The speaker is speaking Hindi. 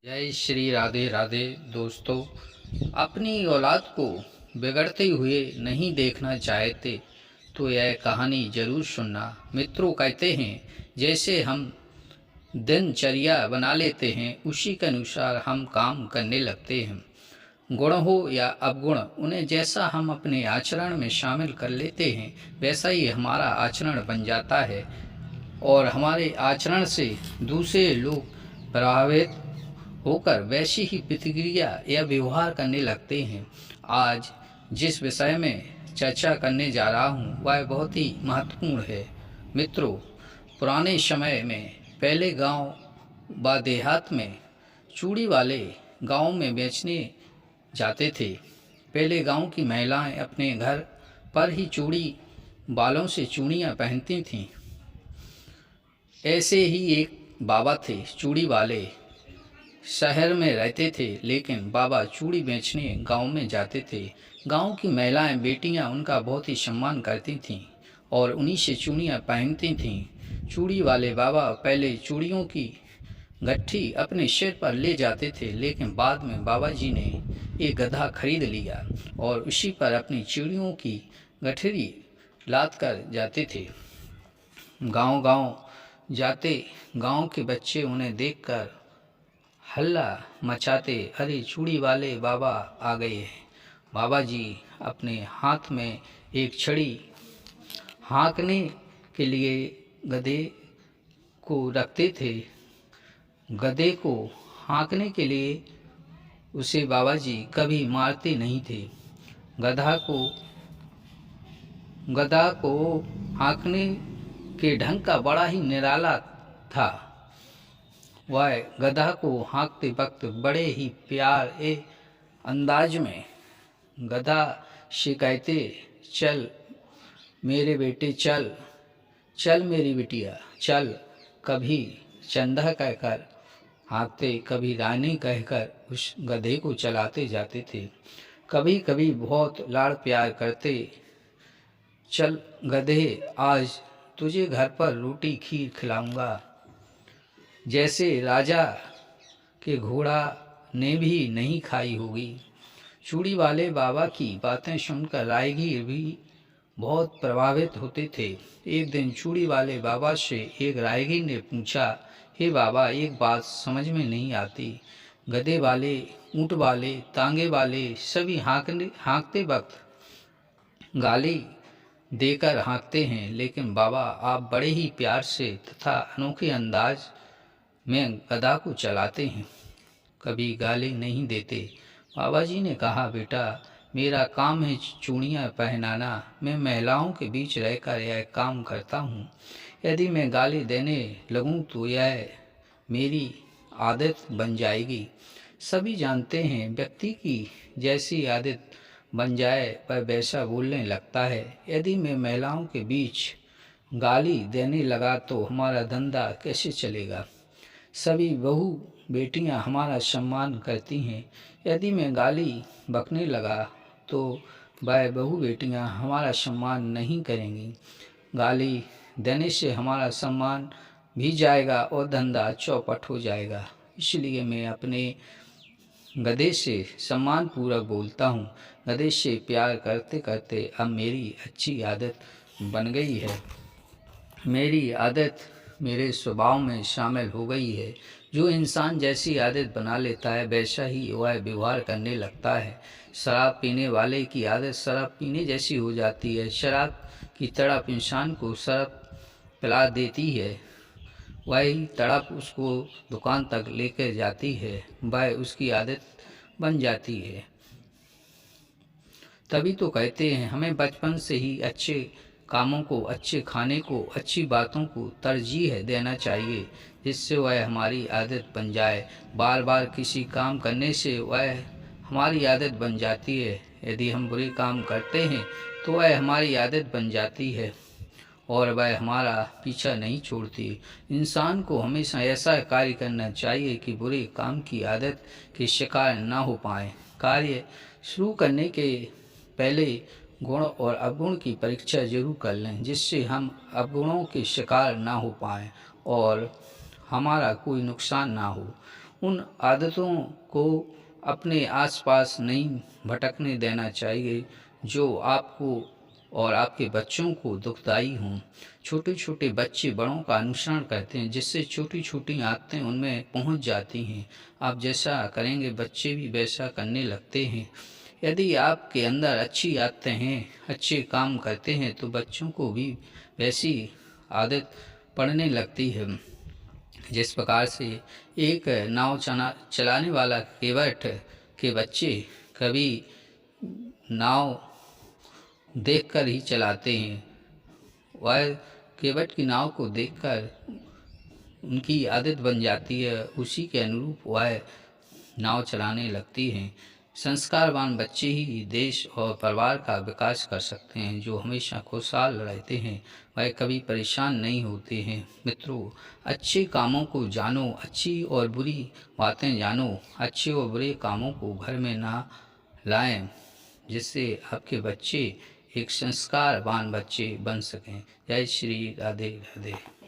जय श्री राधे राधे। दोस्तों, अपनी औलाद को बिगड़ते हुए नहीं देखना चाहते तो यह कहानी ज़रूर सुनना। मित्रों, कहते हैं जैसे हम दिनचर्या बना लेते हैं उसी के अनुसार हम काम करने लगते हैं। गुण हो या अवगुण, उन्हें जैसा हम अपने आचरण में शामिल कर लेते हैं वैसा ही हमारा आचरण बन जाता है और हमारे आचरण से दूसरे लोग प्रभावित होकर वैसी ही प्रतिक्रिया या व्यवहार करने लगते हैं। आज जिस विषय में चर्चा करने जा रहा हूँ वह बहुत ही महत्वपूर्ण है। मित्रों, पुराने समय में पहले गांव व देहात में चूड़ी वाले गांव में बेचने जाते थे। पहले गांव की महिलाएं अपने घर पर ही चूड़ी बालों से चूड़ियाँ पहनती थीं। ऐसे ही एक बाबा थे चूड़ी वाले, शहर में रहते थे लेकिन बाबा चूड़ी बेचने गांव में जाते थे। गांव की महिलाएं बेटियां उनका बहुत ही सम्मान करती थीं और उन्हीं से चूड़ियाँ पहनती थीं। चूड़ी वाले बाबा पहले चूड़ियों की गट्ठी अपने सिर पर ले जाते थे, लेकिन बाद में बाबा जी ने एक गधा खरीद लिया और उसी पर अपनी चूड़ियों की गठरी लाद कर जाते थे। गांव-गांव जाते गांव के बच्चे उन्हें देखकर हल्ला मचाते, अरे चूड़ी वाले बाबा आ गए हैं। बाबा जी अपने हाथ में एक छड़ी हाँकने के लिए गधे को रखते थे। गधे को हाँकने के लिए उसे बाबा जी कभी मारते नहीं थे। गधा को गधा को हाँकने के ढंग का बड़ा ही निराला था। वह गधा को हाँकते वक्त बड़े ही प्यारे अंदाज में गधा से कहते, चल मेरे बेटे चल, चल मेरी बिटिया चल। कभी चंदा कहकर हाँकते, कभी रानी कहकर उस गधे को चलाते जाते थे। कभी कभी बहुत लाड़ प्यार करते, चल गधे आज तुझे घर पर रोटी खीर खिलाऊंगा, जैसे राजा के घोड़ा ने भी नहीं खाई होगी। चूड़ी वाले बाबा की बातें सुनकर राहगीर भी बहुत प्रभावित होते थे। एक दिन चूड़ी वाले बाबा से एक राहगीर ने पूछा, हे बाबा, एक बात समझ में नहीं आती। गधे वाले, ऊँट वाले, तांगे वाले सभी हाँकते वक्त गाली देकर हाँकते हैं, लेकिन बाबा आप बड़े ही प्यार से तथा अनोखे अंदाज में गधा को चलाते हैं, कभी गाली नहीं देते। बाबा जी ने कहा, बेटा मेरा काम है चूड़ियाँ पहनाना, मैं महिलाओं के बीच रहकर यह काम करता हूँ। यदि मैं गाली देने लगूँ तो यह मेरी आदत बन जाएगी। सभी जानते हैं व्यक्ति की जैसी आदत बन जाए वह वैसा बोलने लगता है। यदि मैं महिलाओं के बीच गाली देने लगा तो हमारा धंधा कैसे चलेगा। सभी बहू बेटियां हमारा सम्मान करती हैं। यदि मैं गाली बकने लगा तो वह बहू बेटियां हमारा सम्मान नहीं करेंगी। गाली देने से हमारा सम्मान भी जाएगा और धंधा चौपट हो जाएगा। इसलिए मैं अपने गधे से सम्मान पूर्वक बोलता हूँ। गधे से प्यार करते करते अब मेरी अच्छी आदत बन गई है। मेरी आदत मेरे स्वभाव में शामिल हो गई है। जो इंसान जैसी आदत बना लेता है वैसा ही वह व्यवहार करने लगता है। शराब पीने वाले की आदत शराब पीने जैसी हो जाती है। शराब की तड़प इंसान को शराब पिला देती है, वही तड़प उसको दुकान तक लेकर जाती है, वह उसकी आदत बन जाती है। तभी तो कहते हैं हमें बचपन से ही अच्छे कामों को, अच्छे खाने को, अच्छी बातों को तरजीह देना चाहिए, जिससे वह हमारी आदत बन जाए। बार बार किसी काम करने से वह हमारी आदत बन जाती है। यदि हम बुरे काम करते हैं तो वह हमारी आदत बन जाती है और वह हमारा पीछा नहीं छोड़ती। इंसान को हमेशा ऐसा कार्य करना चाहिए कि बुरे काम की आदत के शिकार ना हो पाए। कार्य शुरू करने के पहले गुण और अवगुण की परीक्षा जरूर कर लें, जिससे हम अवगुणों के शिकार ना हो पाएँ और हमारा कोई नुकसान ना हो। उन आदतों को अपने आसपास नहीं भटकने देना चाहिए जो आपको और आपके बच्चों को दुखदाई हों। छोटे छोटे बच्चे बड़ों का अनुसरण करते हैं, जिससे छोटी छोटी आदतें उनमें पहुंच जाती हैं। आप जैसा करेंगे बच्चे भी वैसा करने लगते हैं। यदि आपके अंदर अच्छी आदतें हैं, अच्छे काम करते हैं, तो बच्चों को भी वैसी आदत पड़ने लगती है। जिस प्रकार से एक नाव चलाने वाला केवट के बच्चे कभी नाव देखकर ही चलाते हैं, वह केवट की नाव को देखकर उनकी आदत बन जाती है, उसी के अनुरूप वह नाव चलाने लगती हैं। संस्कारवान बच्चे ही देश और परिवार का विकास कर सकते हैं। जो हमेशा खुशहाल रहते हैं वह कभी परेशान नहीं होते हैं। मित्रों, अच्छे कामों को जानो, अच्छी और बुरी बातें जानो, अच्छे और बुरे कामों को घर में ना लाएं, जिससे आपके बच्चे एक संस्कारवान बच्चे बन सकें। जय श्री राधे राधे।